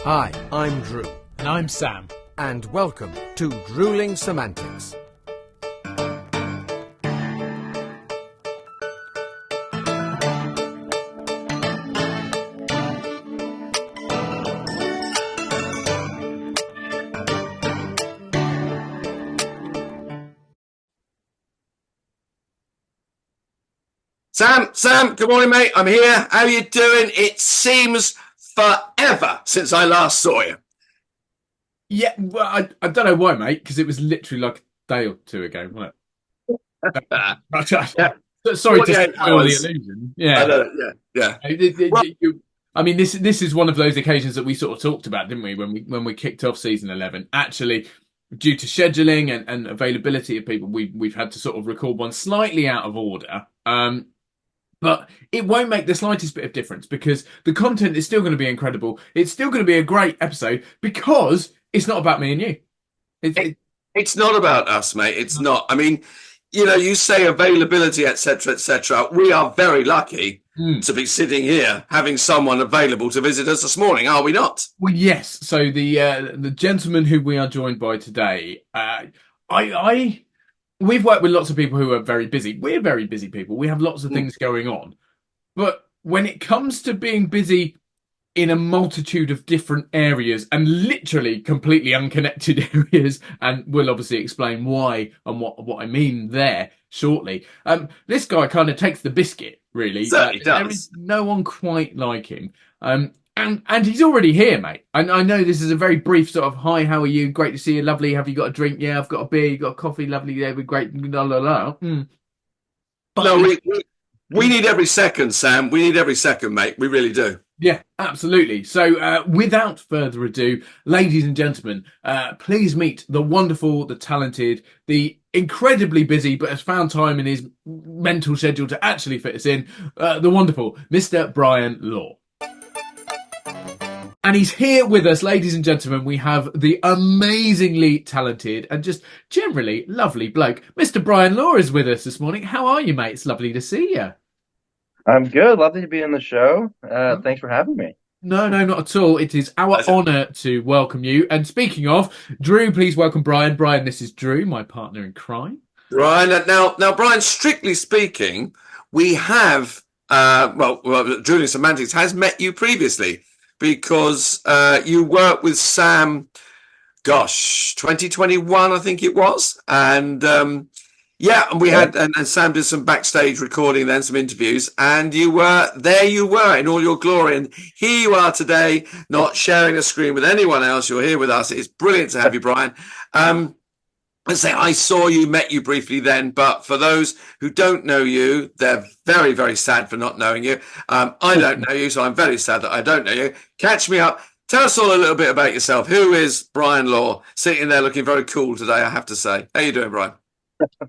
Hi, I'm Drew. And I'm Sam. And welcome to Drewling Samantics. Sam, good morning, mate. I'm here. How are you doing? It seems forever since I last saw you. Yeah, well, I don't know why, mate, because it was literally like a day or two ago, wasn't it? Yeah. Sorry to 48 spoil the hours. illusion. I Yeah. know, yeah. Well, I mean, this is one of those occasions that we sort of talked about, didn't we, when we kicked off season 11? Actually, due to scheduling and availability of people, we've had to sort of record one slightly out of order. But it won't make the slightest bit of difference because the content is still going to be incredible. It's still going to be a great episode because it's not about me and you. It's not about us, mate. It's not. I mean, you say availability, etc., etc. We are very lucky to be sitting here having someone available to visit us this morning, are we not? Well, yes. So the gentleman who we are joined by today, we've worked with lots of people who are very busy. We're very busy people. We have lots of things going on. But when it comes to being busy in a multitude of different areas and literally completely unconnected areas, and we'll obviously explain why and what I mean there shortly. This guy kind of takes the biscuit, really. Certainly does. There is no one quite like him. And he's already here, mate. And I know this is a very brief sort of, hi, how are you? Great to see you. Lovely. Have you got a drink? Yeah, I've got a beer. You got a coffee? Lovely. Yeah, we're great. La, la, la. But no, we need every second, Sam. We need every second, mate. We really do. Yeah, absolutely. So without further ado, ladies and gentlemen, please meet the wonderful, the talented, the incredibly busy, but has found time in his mental schedule to actually fit us in, the wonderful Mr. Brian Law. And he's here with us, ladies and gentlemen. We have the amazingly talented and just generally lovely bloke. Mr. Brian Law is with us this morning. How are you, mate? It's lovely to see you. I'm good. Lovely to be on the show. Thanks for having me. No, not at all. It is our honour to welcome you. And speaking of, Drew, please welcome Brian. Brian, this is Drew, my partner in crime. Brian, now, Brian, strictly speaking, we have, Drewling Samantics has met you previously because you worked with Sam, 2021, I think it was. And and we had, and Sam did some backstage recording, then some interviews, and you were in all your glory. And here you are today, not sharing a screen with anyone else. You're here with us. It's brilliant to have you, Brian. I saw you, met you briefly then, but for those who don't know you, they're very, very sad for not knowing you. I don't know you, so I'm very sad that I don't know you. Catch me up. Tell us all a little bit about yourself. Who is Brian Law? Sitting there looking very cool today, I have to say. How you doing, Brian?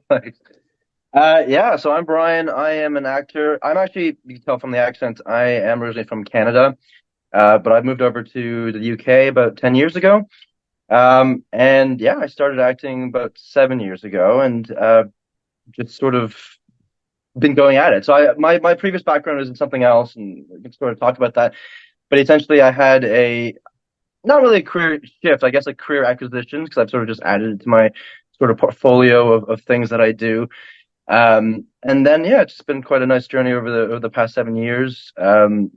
Thanks. So I'm Brian. I am an actor. I'm actually, you can tell from the accent, I am originally from Canada, but I've moved over to the UK about 10 years ago. I started acting about 7 years ago and just sort of been going at it. So my previous background is in something else, and we can sort of talk about that. But essentially, I had not really a career shift, I guess, like career acquisitions, because I've sort of just added it to my sort of portfolio of things that I do. And then, it's been quite a nice journey over the past 7 years. Learned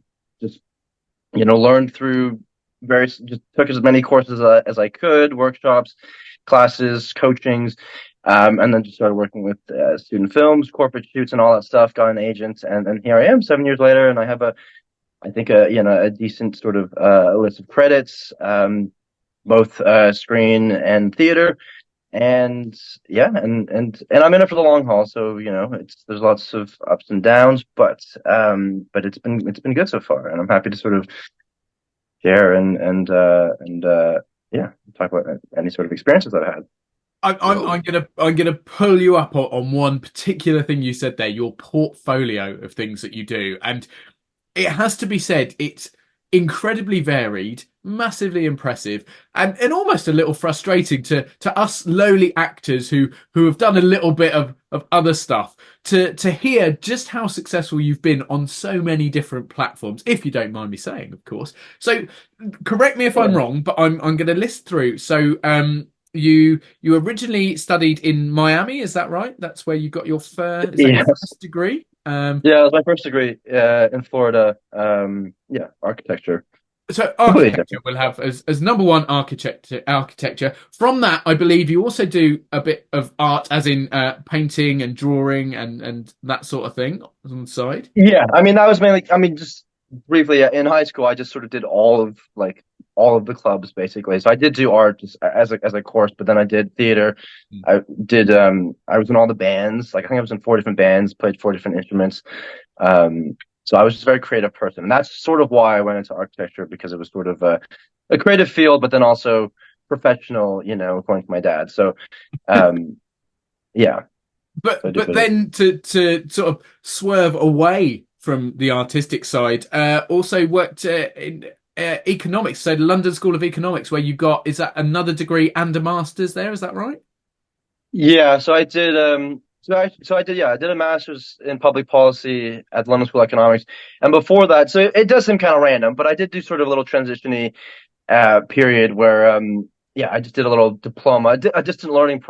through just took as many courses as I could, workshops, classes, coachings, and then just started working with student films, corporate shoots, and all that stuff. Got an agent, and here I am 7 years later, and I have a decent sort of list of credits, both screen and theater. And I'm in it for the long haul. So, there's lots of ups and downs, but it's been good so far. And I'm happy to sort of share and talk about any sort of experiences that I had. I'm gonna pull you up on one particular thing you said there, your portfolio of things that you do. And it has to be said, it incredibly varied, massively impressive, and almost a little frustrating to us lowly actors who have done a little bit of other stuff to hear just how successful you've been on so many different platforms, if you don't mind me saying, of course. So correct me if I'm wrong, but I'm going to list through. So you originally studied in Miami, is that right? That's where you got your first, your first degree? Yeah, it was my first degree in Florida. Architecture. So architecture will have as number one architecture. From that, I believe you also do a bit of art, as in painting and drawing and that sort of thing on the side. Yeah, I mean that was mainly. I mean, just briefly in high school, I just sort of did all of the clubs basically. So I did do art just as a course, but then I did theater. I did. I was in all the bands. Like I think I was in 4 different bands, played 4 different instruments. So I was just a very creative person, and that's sort of why I went into architecture, because it was sort of a creative field, but then also professional, according to my dad. So, yeah. But then to sort of swerve away from the artistic side, also worked in economics, so the London School of Economics, where you got, is that another degree and a master's there? Is that right? Yeah. So I did. I did a master's in public policy at the London School of Economics, and before that, so it does seem kind of random, but I did do sort of a little transition-y period where, I just did a little diploma, a distant learning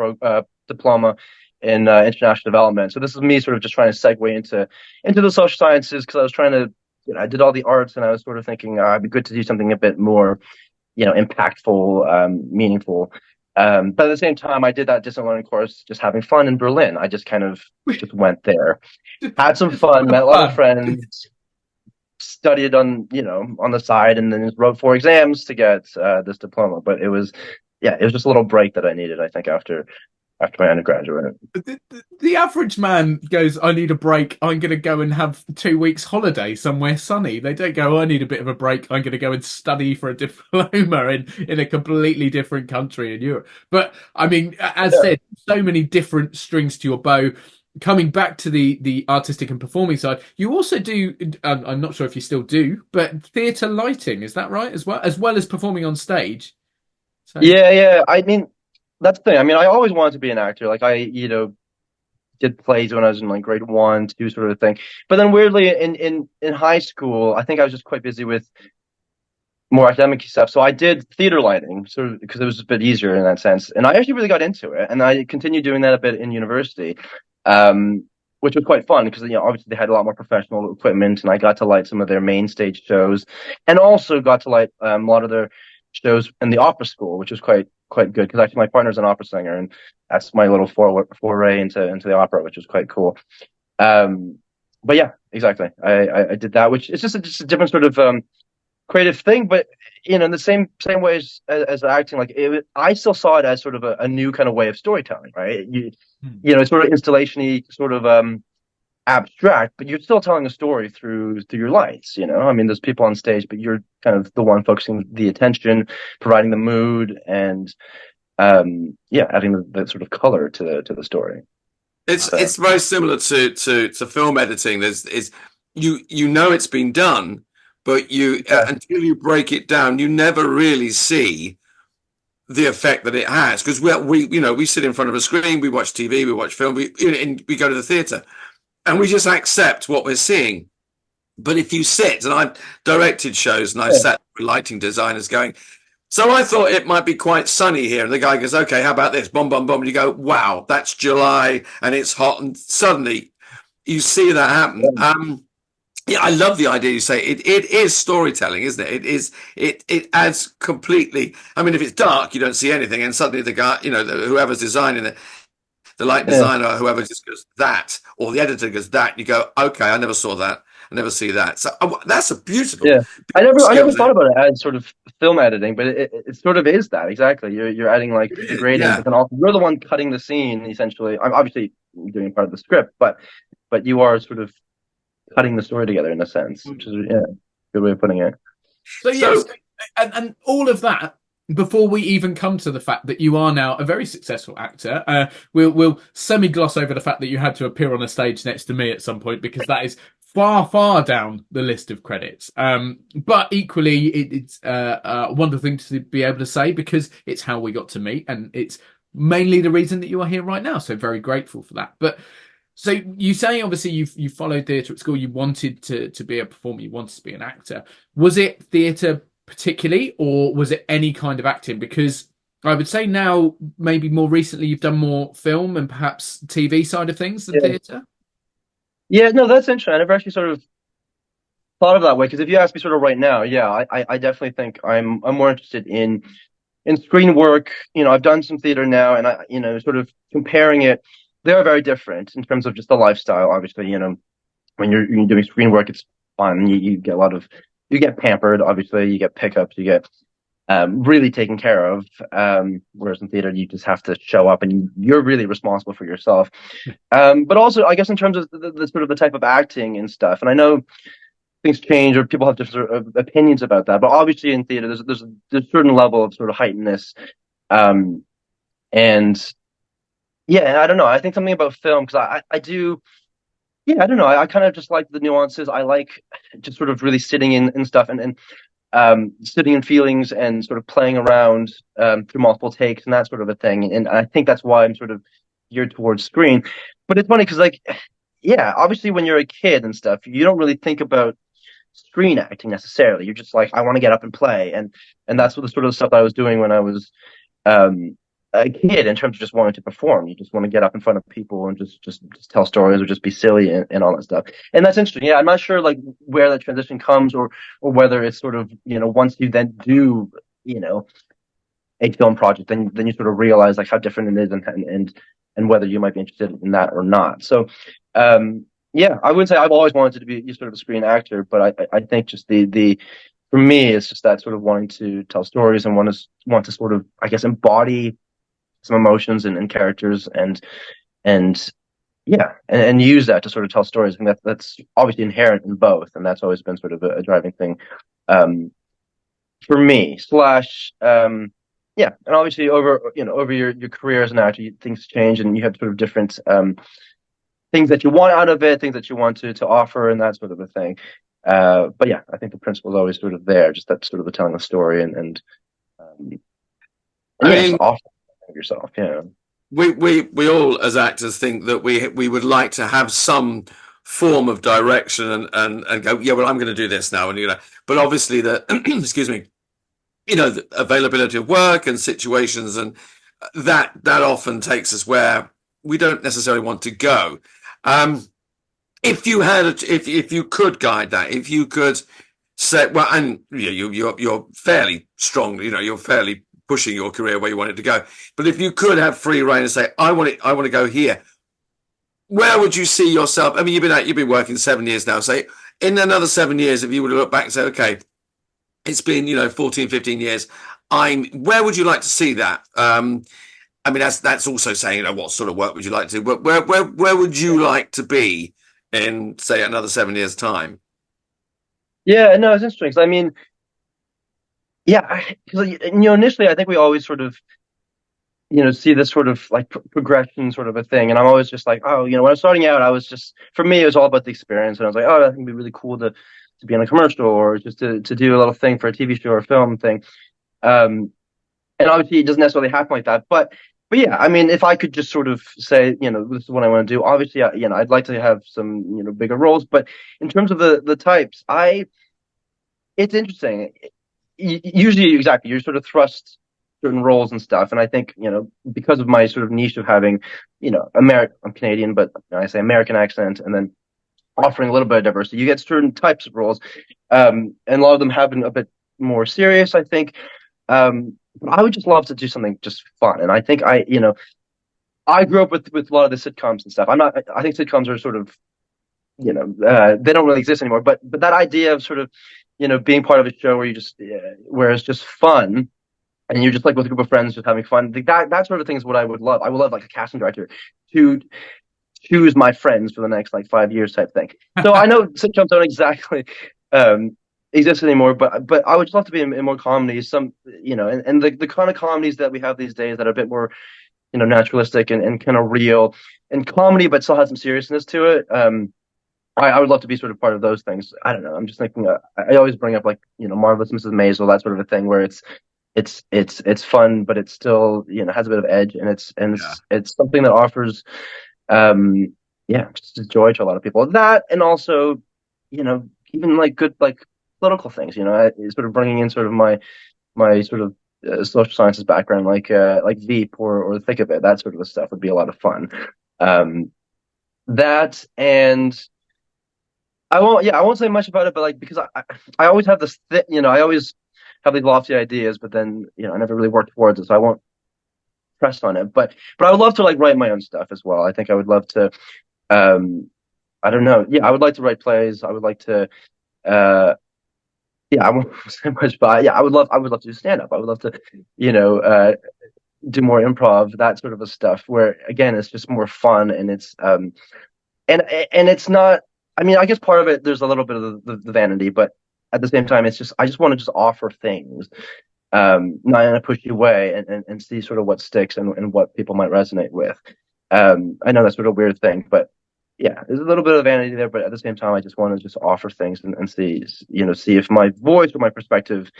diploma in international development. So this is me sort of just trying to segue into the social sciences, because I was trying to, I did all the arts, and I was sort of thinking it'd be good to do something a bit more, impactful, meaningful. But at the same time, I did that distant learning course just having fun in Berlin. I just kind of just went there, had some fun, met a lot of friends, studied on the side, and then just wrote 4 exams to get this diploma. But it was just a little break that I needed, I think, after my undergraduate. The average man goes, I need a break, I'm going to go and have 2 weeks holiday somewhere sunny. They don't go, I need a bit of a break, I'm going to go and study for a diploma in a completely different country in Europe. But I mean, as said, so many different strings to your bow. Coming back to the artistic and performing side, you also do, I'm not sure if you still do, but theatre lighting, is that right, as well as performing on stage? So... Yeah. I mean, that's the thing. I mean, I always wanted to be an actor. Like I, did plays when I was in like grade 1, 2 sort of thing. But then weirdly in high school, I think I was just quite busy with more academic stuff. So I did theater lighting, sort of because it was a bit easier in that sense. And I actually really got into it, and I continued doing that a bit in university, which was quite fun because obviously they had a lot more professional equipment, and I got to light some of their main stage shows, and also got to light a lot of their shows in the opera school, which was quite good, because actually my partner's an opera singer, and that's my little foray into the opera, which was quite cool. But yeah, exactly. I did that, which is just a different sort of creative thing, but in the same way as acting, like I still saw it as sort of a new kind of way of storytelling, right? It's sort of installation-y, sort of abstract, but you're still telling a story through your lights. I mean, there's people on stage, but you're kind of the one focusing the attention, providing the mood, and adding the sort of color to the story. It's very similar to film editing. It's it's been done, but until you break it down, you never really see the effect that it has, because we sit in front of a screen, we watch TV, we watch film, we go to the theatre, and we just accept what we're seeing. But if you sit, and I've directed shows, and I've sat with lighting designers going, so I thought it might be quite sunny here. And the guy goes, okay, how about this? Boom, boom, boom. And you go, wow, that's July and it's hot. And suddenly you see that happen. I love the idea you say. It is storytelling, isn't it? It adds completely. I mean, if it's dark, you don't see anything. And suddenly the guy, whoever's designing it, the light designer or whoever just goes that, or the editor goes that, and you go, okay, I never saw that. I never see that. So that's a beautiful. Yeah, I never thought about it as sort of film editing, but it sort of is that exactly. You're adding like the grading, but then also you're the one cutting the scene essentially. I'm obviously doing part of the script, but you are sort of cutting the story together in a sense, which is a good way of putting it. So yes, and all of that. Before we even come to the fact that you are now a very successful actor, we'll semi-gloss over the fact that you had to appear on a stage next to me at some point, because that is far down the list of credits. But equally, it's a wonderful thing to be able to say, because it's how we got to meet, and it's mainly the reason that you are here right now. So very grateful for that. But so you say, obviously, you followed theatre at school. You wanted to be a performer. You wanted to be an actor. Was it theatre particularly, or was it any kind of acting? Because I would say now, maybe more recently, you've done more film and perhaps TV side of things than theatre. Yeah, no, that's interesting. I never actually sort of thought of that way, because if you ask me sort of right now, yeah, I definitely think I'm more interested in screen work. I've done some theater now, and sort of comparing it, they are very different in terms of just the lifestyle. Obviously, when you're doing screen work, it's fun. You get you get pampered. Obviously, you get pickups. You get really taken care of. Whereas in theater, you just have to show up, and you're really responsible for yourself. But also, I guess in terms of the sort of the type of acting and stuff, and I know things change, or people have different sort of opinions about that. But obviously, in theater, there's a certain level of sort of heightenedness, and yeah, I don't know. I think something about film, because I do. Yeah, I don't know. I kind of just like the nuances. I like just sort of really sitting in stuff, and sitting in feelings, and sort of playing around through multiple takes and that sort of a thing. And I think that's why I'm sort of geared towards screen. But it's funny because, like, yeah, obviously when you're a kid and stuff, you don't really think about screen acting necessarily. You're just like, I want to get up and play, and that's what the sort of stuff that I was doing when I was a kid, in terms of just wanting to perform. You just want to get up in front of people and just tell stories, or just be silly, and all that stuff. And that's interesting. Yeah, I'm not sure like where that transition comes, or whether it's sort of, once you then do, a film project, then you sort of realize like how different it is, and whether you might be interested in that or not. So yeah, I would say I've always wanted to be sort of a screen actor, but I think just the for me, it's just that sort of wanting to tell stories, and want to sort of, I guess, embody some emotions and characters, and yeah, and use that to sort of tell stories. I think that's obviously inherent in both, and that's always been sort of a driving thing for me. Slash, yeah, and obviously over your career as an actor, things change, and you have sort of different things that you want out of it, things that you want to offer, and that sort of a thing. But yeah, I think the principle is always sort of there, just that sort of the telling a story, and I mean, offer yourself. Yeah, we all as actors think that we would like to have some form of direction, and go, yeah, well, I'm going to do this now, and but obviously the excuse me, the availability of work and situations, and that often takes us where we don't necessarily want to go. If you could guide that, if you could say, well, and you're fairly strong, you're fairly pushing your career where you want it to go. But if you could have free reign and say, I want to go here, where would you see yourself? I mean, you've been working 7 years now. Say in another 7 years, if you were to look back and say, okay, it's been 14, 15 years. Where would you like to see that? I mean, that's also saying, what sort of work would you like to do? But where would you like to be in, say, another 7 years' time? Yeah, no, it's interesting. 'Cause I mean, yeah, because initially I think we always sort of see this sort of like progression sort of a thing, and I'm always just like, oh, when I was starting out, I was just, for me, it was all about the experience, and I was like, oh, I think it'd be really cool to be in a commercial, or just to do a little thing for a TV show or a film thing. And obviously it doesn't necessarily happen like that, but yeah, I mean, if I could just sort of say, this is what I want to do, obviously, I'd like to have some, bigger roles. But in terms of the types, it's interesting. Usually, exactly, you're sort of thrust certain roles and stuff. And I think, because of my sort of niche of having, I'm Canadian, but I say American accent, and then offering a little bit of diversity, you get certain types of roles. And a lot of them have been a bit more serious, I think. But I would just love to do something just fun. And I think I grew up with a lot of the sitcoms and stuff. I think sitcoms are sort of, they don't really exist anymore. But that idea of sort of, being part of a show where where it's just fun, and you're just like with a group of friends just having fun, that sort of thing is what I would love. I would love like a casting director to choose my friends for the next like 5 years type thing. So I know sitcoms don't exactly exist anymore, but I would just love to be in more comedies, and the kind of comedies that we have these days that are a bit more, naturalistic and kind of real and comedy, but still has some seriousness to it. I would love to be sort of part of those things. I don't know. I'm just thinking. I always bring up like Marvelous Mrs. Maisel, that sort of a thing, where it's fun, but it's still has a bit of edge, and it's something that offers just joy to a lot of people. That, and also even like good like political things. Sort of bringing in sort of my sort of social sciences background, like Veep or the thick of it. That sort of stuff would be a lot of fun. That, and I won't say much about it, but like, because I always have this I always have these lofty ideas, but then I never really work towards it, so I won't press on it. But I would love to like write my own stuff as well. I think I would love to. I don't know. Yeah, I would like to write plays. I would like to. I won't say much, but yeah, I would love to do stand up. I would love to, do more improv, that sort of a stuff. Where again, it's just more fun, and and it's not. I mean, I guess part of it, there's a little bit of the vanity, but at the same time, it's just I just want to just offer things, not in a pushy way, and see sort of what sticks and what people might resonate with. I know that's sort of a weird thing, but yeah, there's a little bit of vanity there, but at the same time, I just want to just offer things and see if my voice or my perspective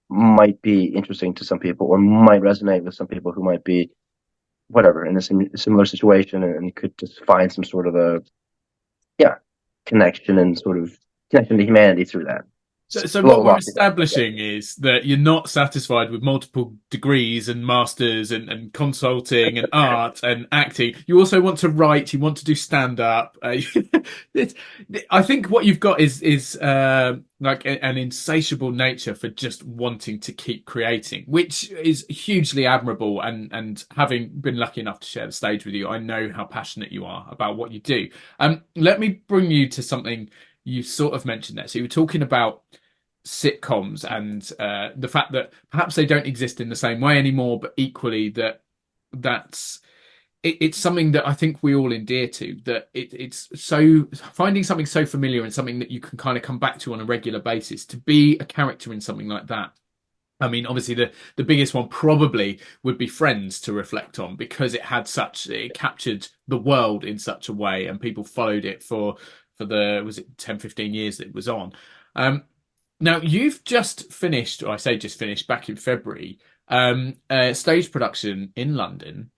might be interesting to some people, or might resonate with some people who might be whatever in a similar situation, and could just find some sort of a connection and sort of connection to humanity through that. So what we're establishing is that you're not satisfied with multiple degrees and masters and consulting and art and acting. You also want to write. You want to do stand up. I think what you've got is like an insatiable nature for just wanting to keep creating, which is hugely admirable. And having been lucky enough to share the stage with you, I know how passionate you are about what you do. Let me bring you to something you sort of mentioned there. So you were talking about sitcoms and the fact that perhaps they don't exist in the same way anymore, but equally it's something that I think we all endear to, that it's so finding something so familiar and something that you can kind of come back to on a regular basis. To be a character in something like that, I mean, obviously the biggest one probably would be Friends to reflect on, because it captured the world in such a way, and people followed it for was it 10-15 years that it was on. Now, you've just finished, or I say just finished, back in February, a stage production in London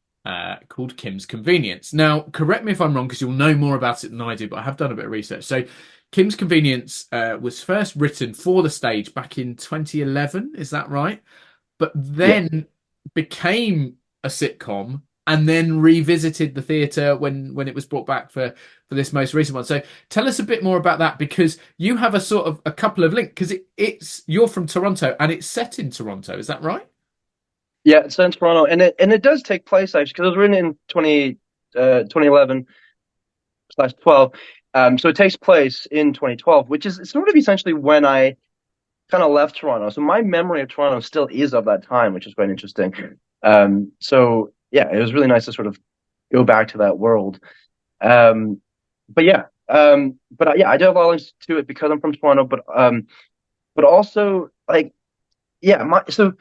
called Kim's Convenience. Now, correct me if I'm wrong, because you'll know more about it than I do, but I have done a bit of research. So Kim's Convenience was first written for the stage back in 2011, is that right? But then became a sitcom, and then revisited the theatre when it was brought back for this most recent one. So tell us a bit more about that, because you have a sort of a couple of links, because you're from Toronto and it's set in Toronto, is that right? Yeah, it's set in Toronto, and it does take place actually, because it was written in 2011/12. So it takes place in 2012, which is sort of essentially when I kind of left Toronto. So my memory of Toronto still is of that time, which is quite interesting. So yeah, it was really nice to sort of go back to that world. I did have a lot of links to it because I'm from Toronto, but also like, so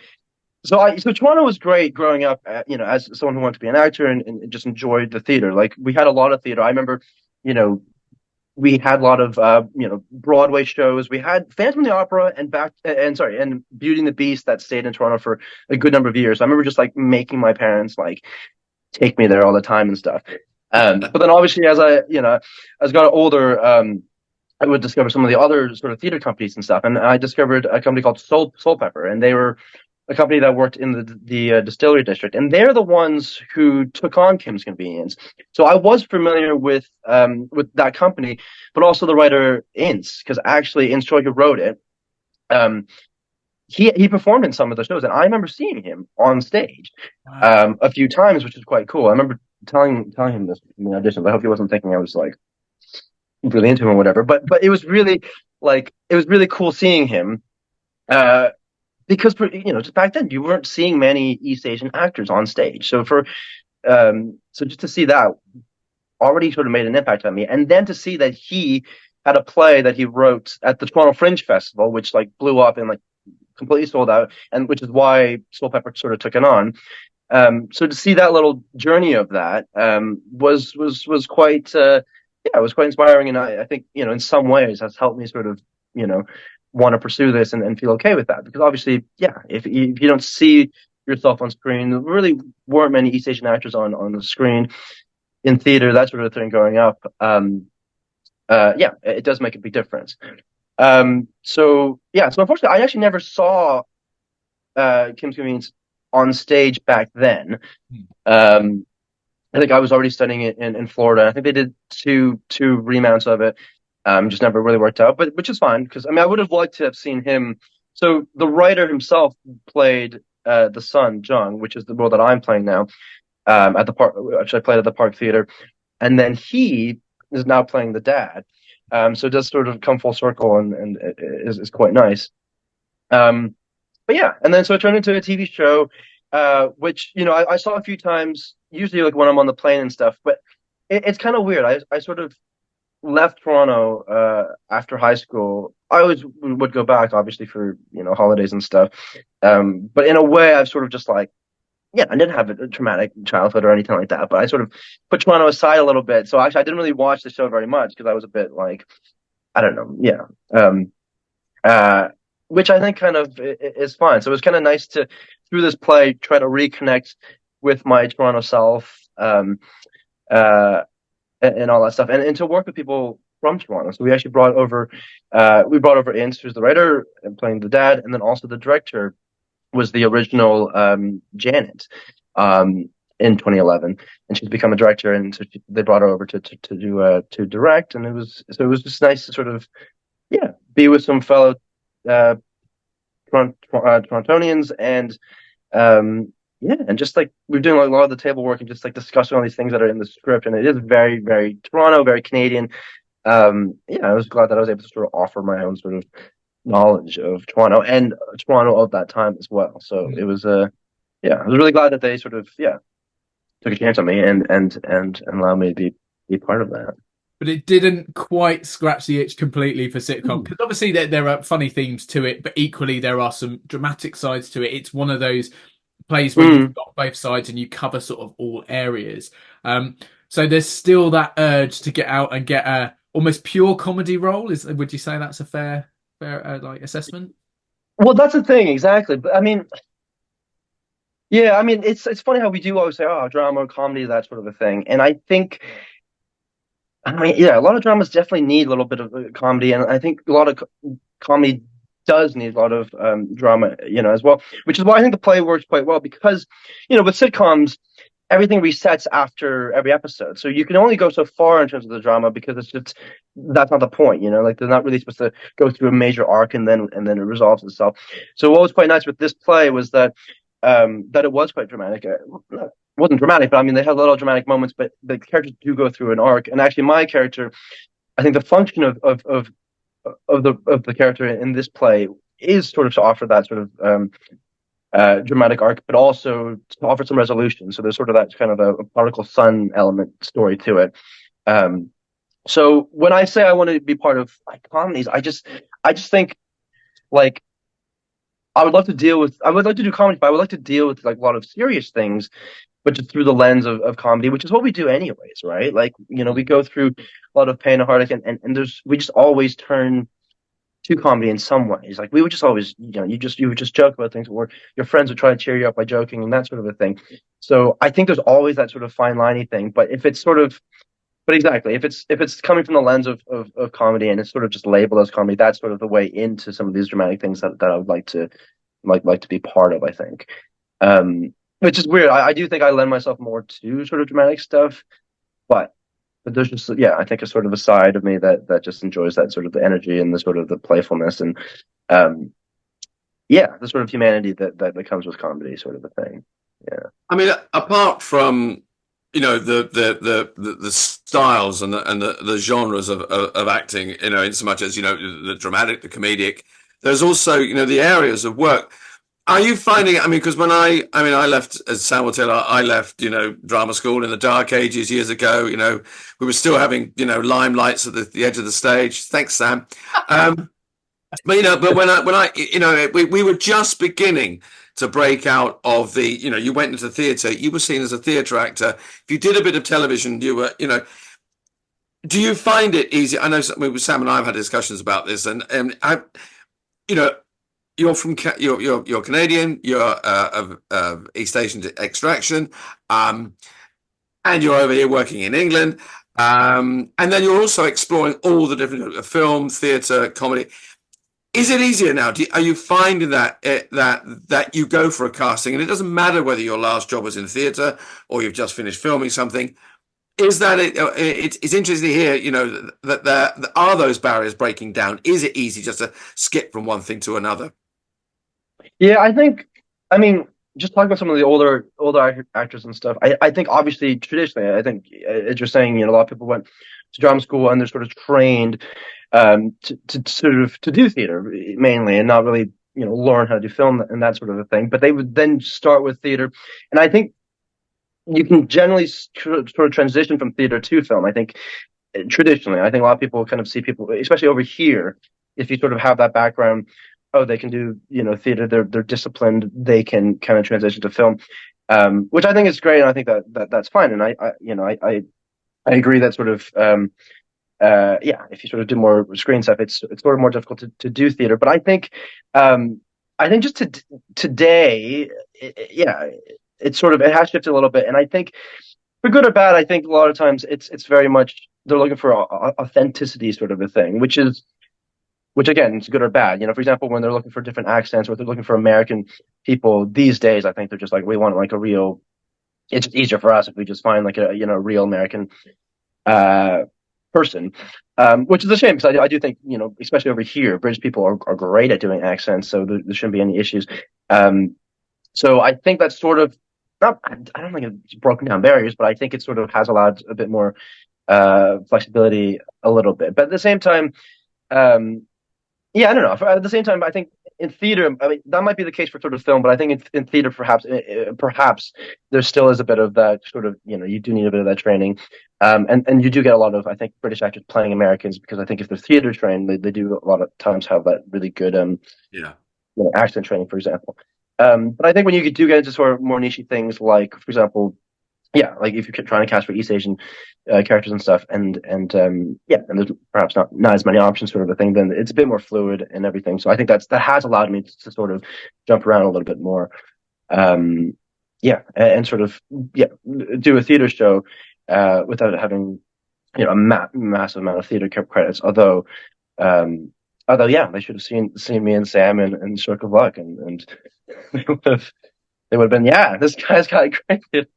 Toronto was great growing up, as someone who wanted to be an actor and just enjoyed the theater. Like, we had a lot of theater. I remember, we had a lot of Broadway shows. We had Phantom of the Opera and Beauty and the Beast that stayed in Toronto for a good number of years. I remember just like making my parents like take me there all the time and stuff. But then obviously as I got older, I would discover some of the other sort of theater companies and stuff. And I discovered a company called Soul Pepper, and they were a company that worked in the distillery district, and they're the ones who took on Kim's Convenience. So I was familiar with that company, but also the writer Ince, because actually Ince Choi, who wrote it, he performed in some of the shows, and I remember seeing him on stage a few times, which is quite cool. I remember telling him this in the auditions. I hope he wasn't thinking I was like really into him or whatever. But it was really cool seeing him. Because just back then you weren't seeing many East Asian actors on stage, so just to see that already sort of made an impact on me, and then to see that he had a play that he wrote at the Toronto Fringe Festival, which like blew up and like completely sold out, and which is why Soul Pepper sort of took it on. So to see that little journey of that was quite yeah, it was quite inspiring, and I think in some ways has helped me sort of want to pursue this and feel okay with that, because obviously, yeah, if you don't see yourself on screen, there really weren't many East Asian actors on the screen in theater, that sort of thing growing up. Yeah, it does make a big difference. So yeah, so unfortunately, I actually never saw Kim's Convenience on stage back then. Um, I think I was already studying it in Florida. I think they did two remounts of it. Just never really worked out, but which is fine, because I mean I would have liked to have seen him. So the writer himself played the son Jung, which is the role that I'm playing now at the park, which I played at the Park Theater, and then he is now playing the dad. So it does sort of come full circle, and is quite nice. But yeah, and then so it turned into a TV show, which I saw a few times, usually like when I'm on the plane and stuff. But it's kind of weird. I sort of left Toronto after high school. I always would go back, obviously for holidays and stuff. But in a way, I've sort of just like, yeah, I didn't have a traumatic childhood or anything like that. But I sort of put Toronto aside a little bit. So actually, I didn't really watch the show very much because I was a bit like, I don't know, yeah. Which I think kind of is fine. So it was kind of nice to, through this play, try to reconnect with my Toronto self, and all that stuff, and to work with people from Toronto. So we actually brought over Ince, who's the writer and playing the dad, and then also the director was the original Janet in 2011, and she's become a director, and so they brought her over to direct, and it was just nice to sort of be with some fellow Torontonians, and and just like we're doing like a lot of the table work and just like discussing all these things that are in the script, and it is very, very Toronto, very Canadian. I was glad that I was able to sort of offer my own sort of knowledge of Toronto and Toronto of that time as well. So it was I was really glad that they sort of took a chance on me and allowed me to be part of that. But it didn't quite scratch the itch completely for sitcom, because obviously there are funny themes to it, but equally there are some dramatic sides to it. It's one of those plays where you've got both sides and you cover sort of all areas. So there's still that urge to get out and get a almost pure comedy role. Would you say that's a fair like assessment? Well, that's the thing, exactly. But I mean, yeah, I mean, it's funny how we do always say, oh, drama, comedy, that sort of a thing. And I think, I mean, yeah, a lot of dramas definitely need a little bit of comedy, and I think a lot of comedy does need a lot of drama, as well. Which is why I think the play works quite well, because, with sitcoms, everything resets after every episode, so you can only go so far in terms of the drama, because that's not the point, like they're not really supposed to go through a major arc and then it resolves itself. So what was quite nice with this play was that it was quite dramatic. It wasn't dramatic, but I mean they had a lot of dramatic moments, but the characters do go through an arc, and actually my character, I think the function of the character in this play is sort of to offer that sort of dramatic arc, but also to offer some resolution. So there's sort of that kind of a prodigal son element story to it. So when I say I want to be part of like comedies, I just think like I would like to do comedy, but I would like to deal with like a lot of serious things, but just through the lens of comedy, which is what we do anyways, right? Like, we go through a lot of pain and heartache, and we just always turn to comedy in some ways. Like we would just always, you would just joke about things, or your friends would try to cheer you up by joking and that sort of a thing. So I think there's always that sort of fine liney thing, but if it's coming from the lens of comedy, and it's sort of just labeled as comedy, that's sort of the way into some of these dramatic things that I would like to be part of, I think. Which is weird. I do think I lend myself more to sort of dramatic stuff, but there's just, I think a sort of a side of me that just enjoys that sort of the energy and the sort of the playfulness and the sort of humanity that comes with comedy, sort of a thing. Yeah. I mean, apart from the styles and the genres of acting, in so much as the dramatic, the comedic, there's also the areas of work. Are you finding? I mean, because when I left, as Sam will tell, I left drama school in the dark ages years ago. We were still having limelights at the edge of the stage. Thanks, Sam. But when we were just beginning to break out of the, you went into theatre, you were seen as a theatre actor. If you did a bit of television, you were, Do you find it easy? I know Sam and I have had discussions about this, and you know, you're from you're Canadian, you're of East Asian extraction, and you're over here working in England, and then you're also exploring all the different film, theatre, comedy. Is it easier now? Are you finding that you go for a casting, and it doesn't matter whether your last job was in theatre or you've just finished filming something? Is that it? It's interesting to hear, that there are those barriers breaking down. Is it easy just to skip from one thing to another? Yeah, I mean, just talking about some of the older actors and stuff. I think obviously traditionally, I think as you're saying, a lot of people went to drama school and they're sort of trained to sort of to do theater mainly, and not really learn how to do film and that sort of a thing. But they would then start with theater, and I think you can generally sort of transition from theater to film. I think traditionally, I think a lot of people kind of see people, especially over here, if you sort of have that background, oh, they can do, theater, they're disciplined, they can kind of transition to film, which I think is great, and I think that's fine. And I agree that sort of, if you sort of do more screen stuff, it's sort of more difficult to do theater. But I think just today, it's sort of, it has shifted a little bit, and I think for good or bad, I think a lot of times it's very much they're looking for authenticity sort of a thing, which again, it's good or bad. For example, when they're looking for different accents or they're looking for American people these days, I think they're just like, we want like a real. It's just easier for us if we just find like a real American person, which is a shame because I do think especially over here, British people are great at doing accents, so there shouldn't be any issues. So I think that's sort of not. I don't think it's broken down barriers, but I think it sort of has allowed a bit more flexibility a little bit. But at the same time, I don't know. At the same time, I think in theater, I mean, that might be the case for sort of film, but I think in theater, perhaps there still is a bit of that sort of, you do need a bit of that training. And you do get a lot of, I think, British actors playing Americans because I think if they're theater trained, they do a lot of times have that really good, accent training, for example. But I think when you do get into sort of more niche things, like, for example, like if you're trying to cast for East Asian characters and stuff, and there's perhaps not as many options, sort of a thing, then it's a bit more fluid and everything. So I think that has allowed me to sort of jump around a little bit more, and sort of do a theater show without having a massive amount of theater credits. Although they should have seen me and Sam in Stroke of Luck, and they would have been, this guy's got a great theater.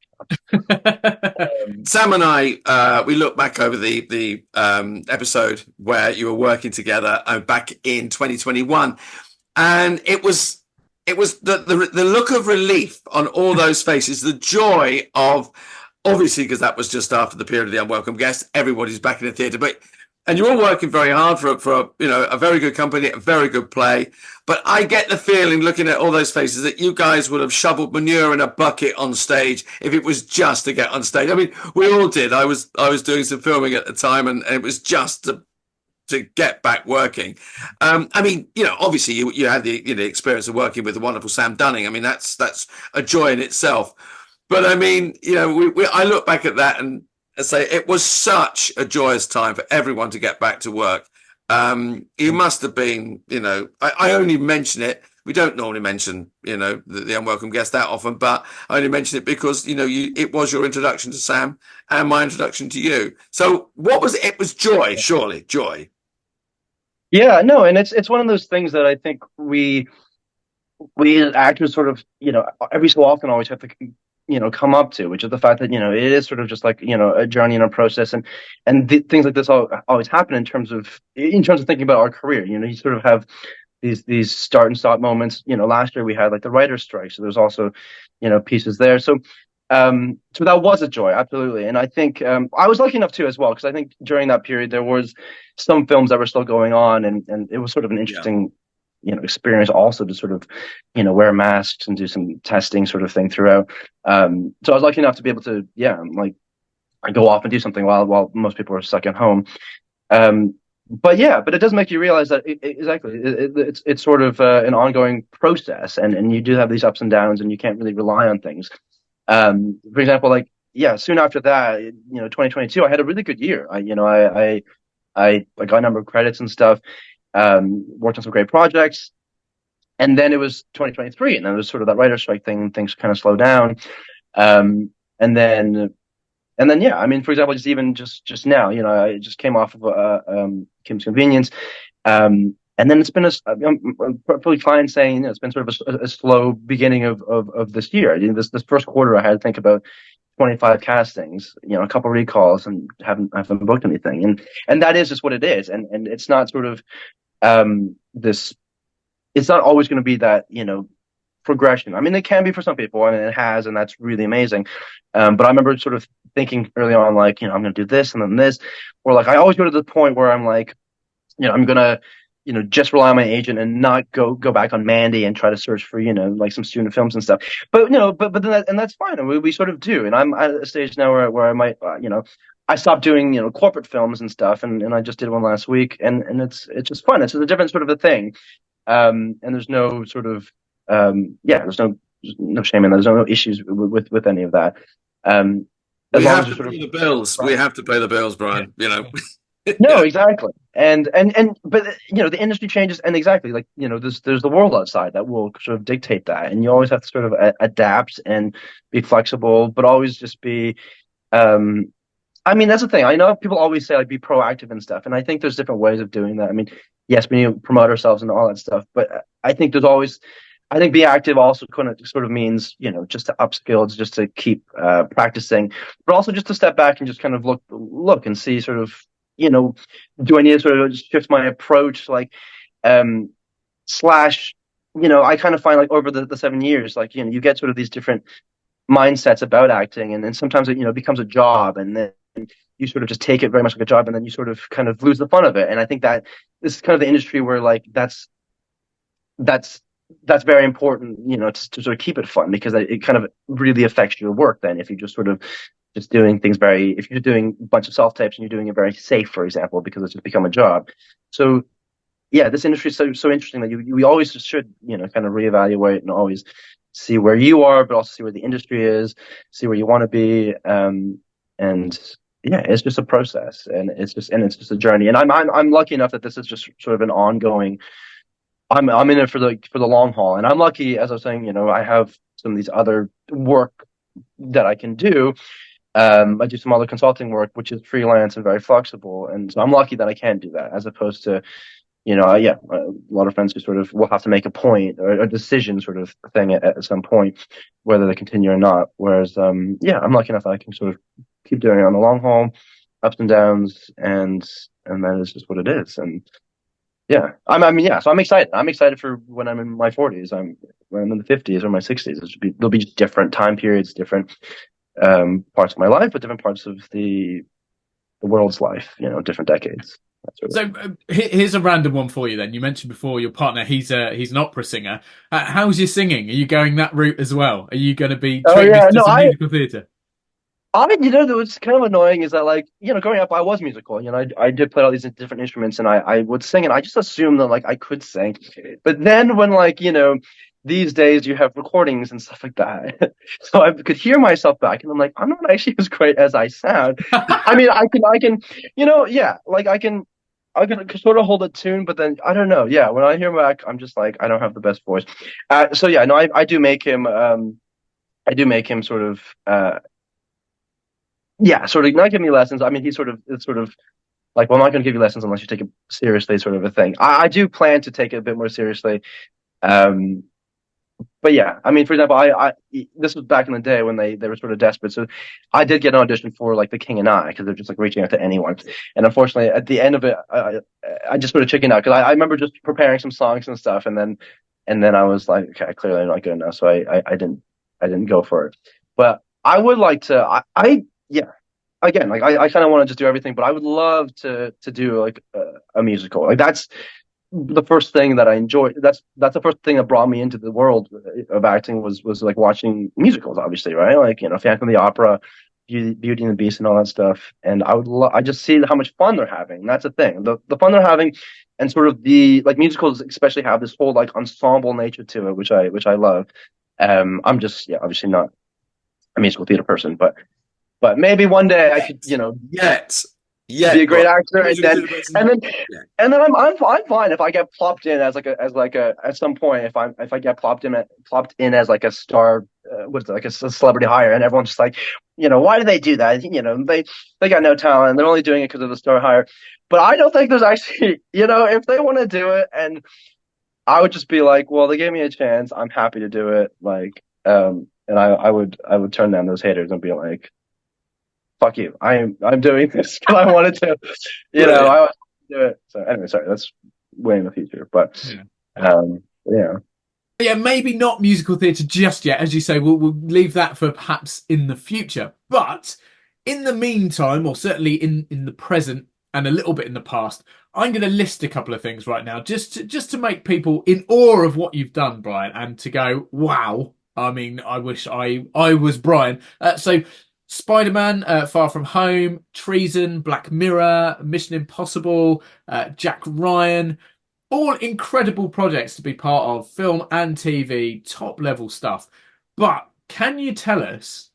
Sam and I, we look back over the episode where you were working together back in 2021, and it was the look of relief on all those faces, the joy of, obviously, because that was just after the period of the unwelcome guest, everybody's back in the theatre, and you're all working very hard for a very good company, a very good play. But I get the feeling, looking at all those faces, that you guys would have shoveled manure in a bucket on stage if it was just to get on stage. I mean, we all did. I was doing some filming at the time, and it was just to get back working. I mean, obviously you had the experience of working with the wonderful Sam Dunning. I mean, that's a joy in itself. But I mean, I look back at that and say it was such a joyous time for everyone to get back to work. You must have been, I only mention it. We don't normally mention, the unwelcome guest that often, but I only mention it because, it was your introduction to Sam and my introduction to you. So what was it? It was joy, surely, joy. Yeah, no, and it's one of those things that I think we as actors sort of, every so often always have to come up to, which is the fact that it is sort of just like a journey and a process, and things like this always happen in terms of thinking about our career. You sort of have these start and stop moments. Last year we had like the writer's strike, so there's also pieces there. So that was a joy, absolutely. And I think I was lucky enough too as well, because I think during that period there was some films that were still going on, and it was sort of an interesting experience also to sort of, wear masks and do some testing sort of thing throughout. So I was lucky enough to be able to, go off and do something while most people were stuck at home. But it does make you realize that it's sort of an ongoing process, and you do have these ups and downs, and you can't really rely on things. For example, like, soon after that, 2022, I had a really good year. I got a number of credits and stuff, worked on some great projects. And then it was 2023, and then it was sort of that writer's strike thing, and things kind of slowed down. And then, yeah, I mean, for example, just now, I just came off of Kim's Convenience. And then it's been I'm perfectly fine saying, it's been sort of a slow beginning of this year. This first quarter, I had to think about 25 castings, a couple recalls, and haven't booked anything. And that is just what it is. And it's not sort of this. It's not always going to be that, progression. I mean, it can be for some people, and it has, and that's really amazing. But I remember sort of thinking early on, like, I'm going to do this and then this, or like I always go to the point where I'm like, I'm going to, just rely on my agent and not go back on Mandy and try to search for, like some student films and stuff. But, but then and that's fine. And we sort of do. And I'm at a stage now where I might, I stopped doing, corporate films and stuff. And I just did one last week, and it's just fun. It's a different sort of a thing. And there's no sort of, there's no shame in that. There's no issues with any of that. We have to pay the bills. We have to pay the bills, Brian, No, exactly. And but the industry changes, and exactly, like, there's the world outside that will sort of dictate that, and you always have to sort of adapt and be flexible, but always just be I mean, that's the thing. I know people always say, like, be proactive and stuff, and I think there's different ways of doing that. I mean, yes, we need to promote ourselves and all that stuff, but I think be active also kind of sort of means, just to upskill, just to keep practicing, but also just to step back and just kind of look and see sort of, do I need to sort of shift my approach, like, slash, I kind of find, like, over the 7 years, like, you get sort of these different mindsets about acting, and then sometimes it, becomes a job, and then you sort of just take it very much like a job, and then you sort of kind of lose the fun of it. And I think that this is kind of the industry where, like, that's very important, to sort of keep it fun, because it kind of really affects your work then, if you just sort of just doing things if you're doing a bunch of self-tapes and you're doing it very safe, for example, because it's just become a job. So yeah, this industry is so interesting that we always should, kind of reevaluate and always see where you are, but also see where the industry is, see where you want to be. And yeah, it's just a process, and it's just a journey. And I'm lucky enough that this is just sort of an ongoing. I'm in it for the long haul, and I'm lucky, as I was saying, I have some of these other work that I can do. I do some other consulting work, which is freelance and very flexible, and so I'm lucky that I can do that, as opposed to, a lot of friends who sort of will have to make a point or a decision sort of thing at some point, whether they continue or not. Whereas, I'm lucky enough that I can sort of keep doing it on the long haul, ups and downs, and that is just what it is. And yeah, so I'm excited. I'm excited for when I'm in my 40s. When I'm in the 50s or my 60s. There'll be different time periods, different parts of my life, but different parts of the world's life. Different decades. So here's a random one for you then. You mentioned before your partner, he's an opera singer. How's your singing? Are you going that route as well? Are you going to be trained to some musical theatre? What's kind of annoying is that, like, growing up, I was musical. I did play all these different instruments, and I would sing, and I just assumed that, like, I could sing. But then when, like, these days you have recordings and stuff like that, so I could hear myself back, and I'm like, I'm not actually as great as I sound. I mean, I can, like, I can sort of hold a tune, but then I don't know. Yeah, when I hear back, I'm just like, I don't have the best voice. So yeah, no, I do make him. Sort of. Sort of not give me lessons. I mean, it's sort of like, well, I'm not going to give you lessons unless you take it seriously, sort of a thing. I do plan to take it a bit more seriously. But yeah, I mean, for example, this was back in the day when they were sort of desperate. So I did get an audition for, like, The King and I, because they're just, like, reaching out to anyone. And unfortunately, at the end of it, I just sort of chickened out, because I remember just preparing some songs and stuff, and then I was like, okay, clearly I'm not good enough, so I didn't go for it. But I would like to. Again, like, I kind of want to just do everything, but I would love to do, like, a musical. Like, that's the first thing that I enjoyed. That's the first thing that brought me into the world of acting was like watching musicals, obviously, right? Like, Phantom of the Opera, Beauty and the Beast, and all that stuff. And I just see how much fun they're having. And that's the thing, the fun they're having, and sort of the, like, musicals especially have this whole, like, ensemble nature to it, which I love. I'm just obviously not a musical theater person, but But maybe one day I could, Yet. be a great But actor, and then and then yeah. and then I'm fine if I get plopped in as like a at some point if I get plopped in as like a star, what's it, like a celebrity hire, and everyone's just like, why do they do that? They got no talent. They're only doing it because of the star hire. But I don't think there's actually, if they want to do it, and I would just be like, well, they gave me a chance. I'm happy to do it. Like, and I would turn down those haters and be like, fuck you. I'm doing this because I wanted to, Brilliant. I wanted to do it. So anyway, sorry, that's way in the future. But yeah. Yeah, maybe not musical theatre just yet. As you say, we'll leave that for perhaps in the future. But in the meantime, or certainly in the present and a little bit in the past, I'm going to list a couple of things right now, just to make people in awe of what you've done, Brian, and to go, wow. I mean, I wish I was Brian. So Spider-Man, Far From Home, Treason, Black Mirror, Mission Impossible, Jack Ryan. All incredible projects to be part of, film and TV, top level stuff. But can you tell us,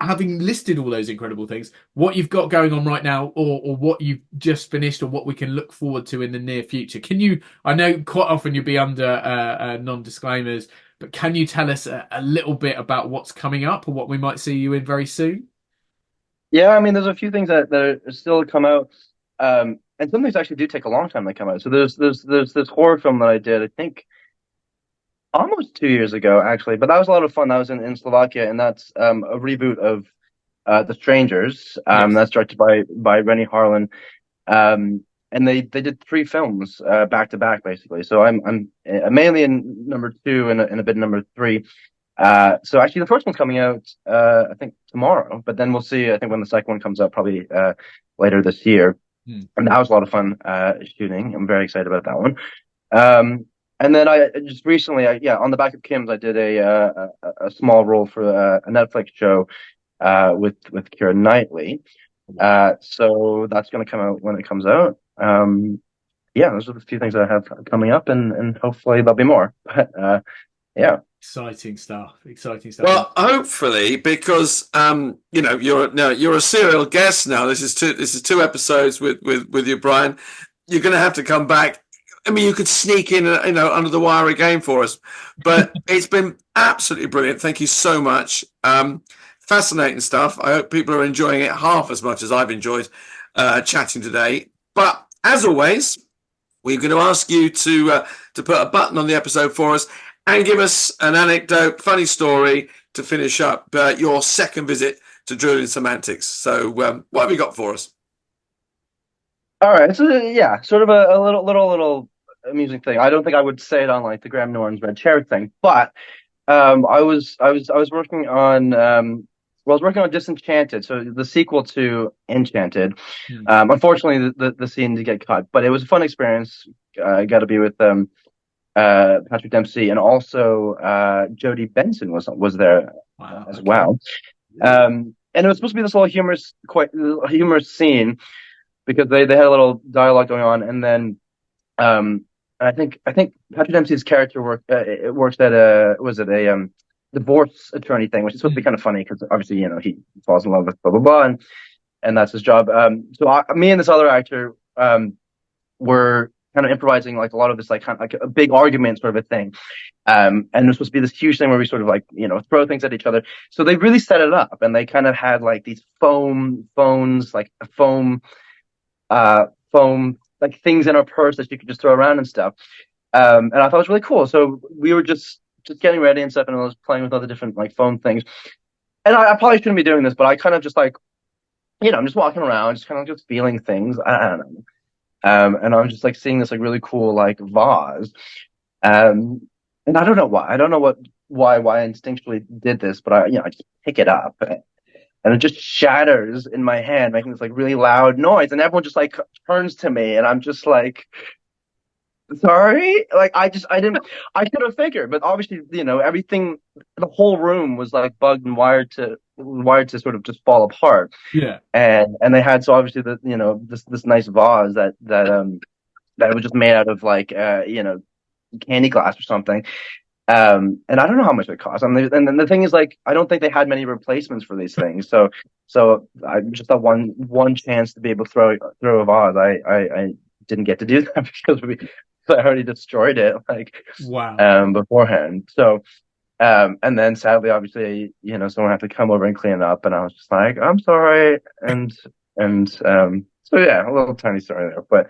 having listed all those incredible things, what you've got going on right now, or what you've just finished, or what we can look forward to in the near future? Can you, I know quite often you'll be under non-disclaimers, but can you tell us a little bit about what's coming up or what we might see you in very soon? Yeah, I mean, there's a few things that are still to come out. And some things actually do take a long time to come out. So there's this horror film that I did, I think almost 2 years ago, actually. But that was a lot of fun. That was in Slovakia, and that's a reboot of The Strangers. Yes. That's directed by Rennie Harlan. And they did 3 films back to back, basically. So I'm mainly in number 2 and a bit in number 3. So actually, the first one's coming out I think tomorrow, but then we'll see. I think when the second one comes out, probably later this year. And that was a lot of fun shooting. I'm very excited about that one. And then I just recently, on the back of Kim's, I did a small role for a Netflix show with Keira Knightley. So that's going to come out when it comes out. Those are the few things that I have coming up, and hopefully there'll be more. But yeah. Exciting stuff. Well, hopefully, because you're a serial guest now. This is two episodes with you, Brian. You're going to have to come back. I mean, you could sneak in, under the wire again for us. But it's been absolutely brilliant. Thank you so much. Fascinating stuff. I hope people are enjoying it half as much as I've enjoyed chatting today. But as always, we're going to ask you to put a button on the episode for us and give us an anecdote, funny story to finish up your second visit to Drewling Samantics. So what have you got for us? All right. So sort of a little amusing thing. I don't think I would say it on like the Graham Norton's Red Chair thing, but I was working on Disenchanted, so the sequel to Enchanted. Unfortunately, the scene did get cut, but it was a fun experience. I got to be with Patrick Dempsey, and also Jodie Benson was there as well. And it was supposed to be this little humorous scene because they had a little dialogue going on, and then I think Patrick Dempsey's character works at a divorce attorney thing, which is supposed to be kind of funny because obviously he falls in love with blah blah blah, and that's his job. So me and this other actor were kind of improvising like a lot of this like kind of like a big argument sort of a thing, and it was supposed to be this huge thing where we sort of like throw things at each other. So they really set it up, and they kind of had like these foam like things in our purse that you could just throw around and stuff. And I thought it was really cool. So we were just getting ready and stuff, and I was playing with all the different like foam things. And I probably shouldn't be doing this, but I kind of just like, I'm just walking around, just kind of just feeling things. I don't know. And I'm just like seeing this like really cool like vase. And I don't know why. I don't know why I instinctually did this, but I just pick it up. And it just shatters in my hand, making this like really loud noise. And everyone just like turns to me, and I'm just like, sorry? Like, I should have figured, but obviously, everything, the whole room was like bugged and wired to sort of just fall apart. Yeah. And they had, so obviously this nice vase that was just made out of like, candy glass or something. And I don't know how much it costs. And then the thing is, like, I don't think they had many replacements for these things. So I just thought one chance to be able to throw a vase. I didn't get to do that because I already destroyed it Wow. beforehand. So and then sadly, obviously, someone had to come over and clean it up, and I was just like, I'm sorry, and so yeah, a little tiny story there, but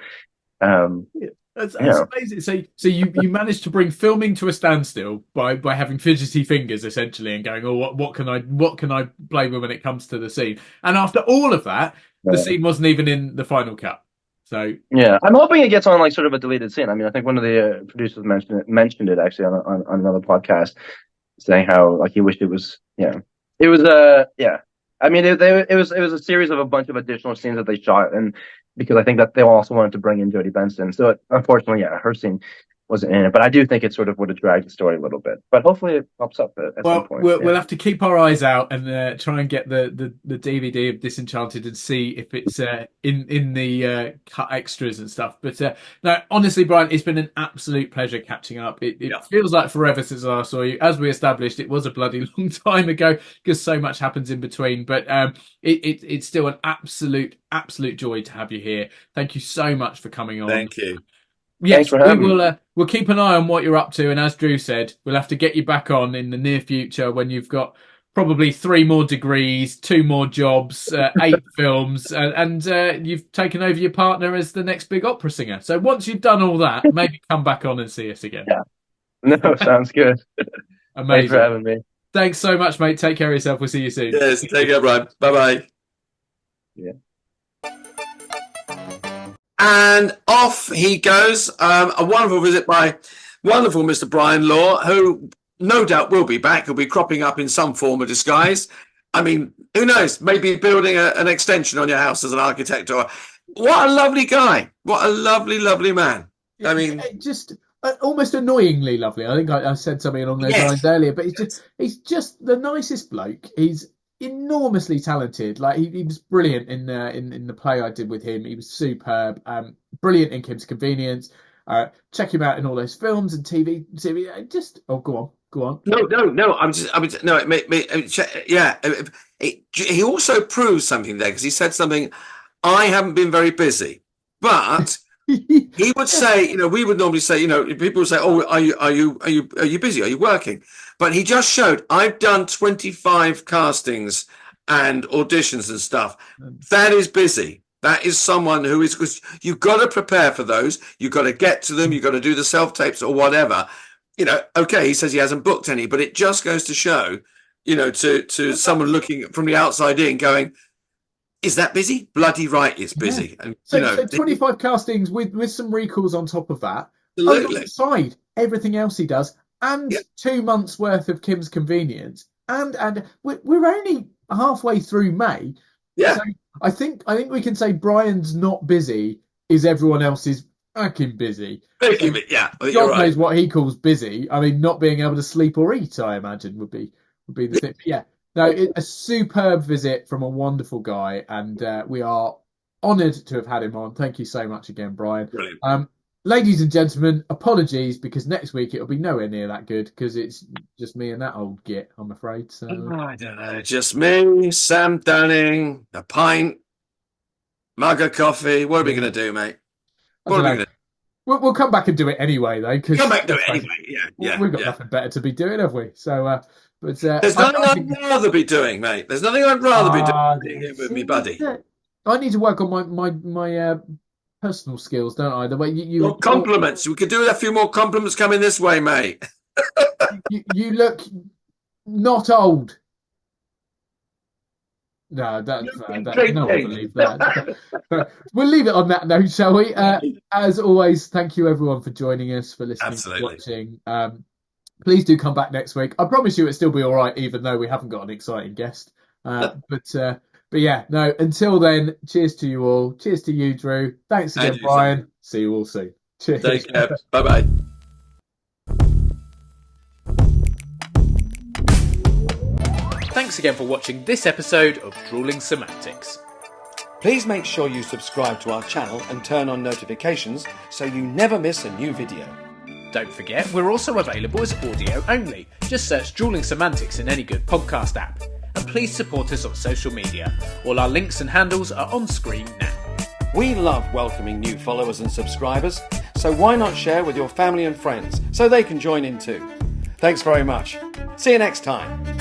That's yeah. amazing. So you managed to bring filming to a standstill by having fidgety fingers essentially and going, oh, what can I play with when it comes to the scene? And after all of that, the scene wasn't even in the final cut. So Yeah, I'm hoping it gets on like sort of a deleted scene. I mean, I think one of the producers mentioned it actually on another podcast, saying how like he wished it was it was yeah. I mean, it was a series of a bunch of additional scenes that they shot, and because I think that they also wanted to bring in Jodie Benson, so unfortunately, yeah, her scene wasn't in it. But I do think it sort of would have dragged the story a little bit. But hopefully, it pops up at some well, point. we'll have to keep our eyes out and try and get the DVD of Disenchanted and see if it's in the cut extras and stuff. But no, honestly, Brian, it's been an absolute pleasure catching up. It feels like forever since I saw you. As we established, it was a bloody long time ago because so much happens in between. But it's still an absolute joy to have you here. Thank you so much for coming on. Thank you. Yes, we'll keep an eye on what you're up to, and as Drew said, we'll have to get you back on in the near future when you've got probably 3 more degrees, 2 more jobs, 8 films, and you've taken over your partner as the next big opera singer. So once you've done all that, maybe come back on and see us again. Yeah. No, sounds good. Amazing. Thanks for having me. Thanks so much, mate. Take care of yourself. We'll see you soon. Yes, take care, Brian. Bye-bye. Yeah. And off he goes. A wonderful visit by wonderful Mr. Brian Law, who no doubt will be back. He'll be cropping up in some form of disguise. I mean, who knows? Maybe building an extension on your house as an architect. Or what a lovely guy! What a lovely, lovely man. I mean, just almost annoyingly lovely. I think I said something along those lines earlier, but he's just the nicest bloke. He's enormously talented. Like he was brilliant in the play I did with him. He was superb. Brilliant in Kim's Convenience. Check him out in all those films and TV. Just go on. He also proves something there because he said something. I haven't been very busy, but he would say, we would normally say, people would say, oh, are you busy? Are you working? But he just showed, I've done 25 castings and auditions and stuff. That is busy. That is someone who is, because you've got to prepare for those. You've got to get to them. You've got to do the self-tapes or whatever. Okay, he says he hasn't booked any, but it just goes to show, to someone looking from the outside in going, is that busy? Bloody right, it's busy. Yeah. And so 25 castings with some recalls on top of that. Absolutely. Alongside everything else he does, and 2 months worth of Kim's Convenience, and we're only halfway through May. Yeah. So I think we can say Brian's not busy is everyone else's fucking busy. Yeah. God knows what he calls busy. I mean, not being able to sleep or eat, I imagine, would be the thing. But yeah. No, a superb visit from a wonderful guy, and we are honoured to have had him on. Thank you so much again, Brian. Brilliant. Ladies and gentlemen, apologies because next week it'll be nowhere near that good because it's just me and that old git, I'm afraid. So I don't know, just me, Sam Dunning, a pint, mug of coffee. What are we going to do, mate? What are we going to do? We'll come back and do it anyway, though. Come back and do it anyway. Yeah. We've got nothing better to be doing, have we? So, but there's nothing I'd rather be doing, mate. There's nothing I'd rather be doing with me, buddy. I need to work on my personal skills, don't I? The way you compliments. We could do a few more compliments coming this way, mate. you look not old. No, no one will believe that. We'll leave it on that note, shall we? As always, thank you everyone for joining us, for listening, for watching. Please do come back next week. I promise you it'll still be all right, even though we haven't got an exciting guest. But yeah, no, until then, cheers to you all. Cheers to you, Drew. Thanks again, Brian. Soon. See you all soon. Cheers. Take care. Bye-bye. Thanks again for watching this episode of Drewling Samantics. Please make sure you subscribe to our channel and turn on notifications so you never miss a new video. Don't forget, we're also available as audio only. Just search Drewling Samantics in any good podcast app. And please support us on social media. All our links and handles are on screen now. We love welcoming new followers and subscribers, so why not share with your family and friends so they can join in too? Thanks very much. See you next time.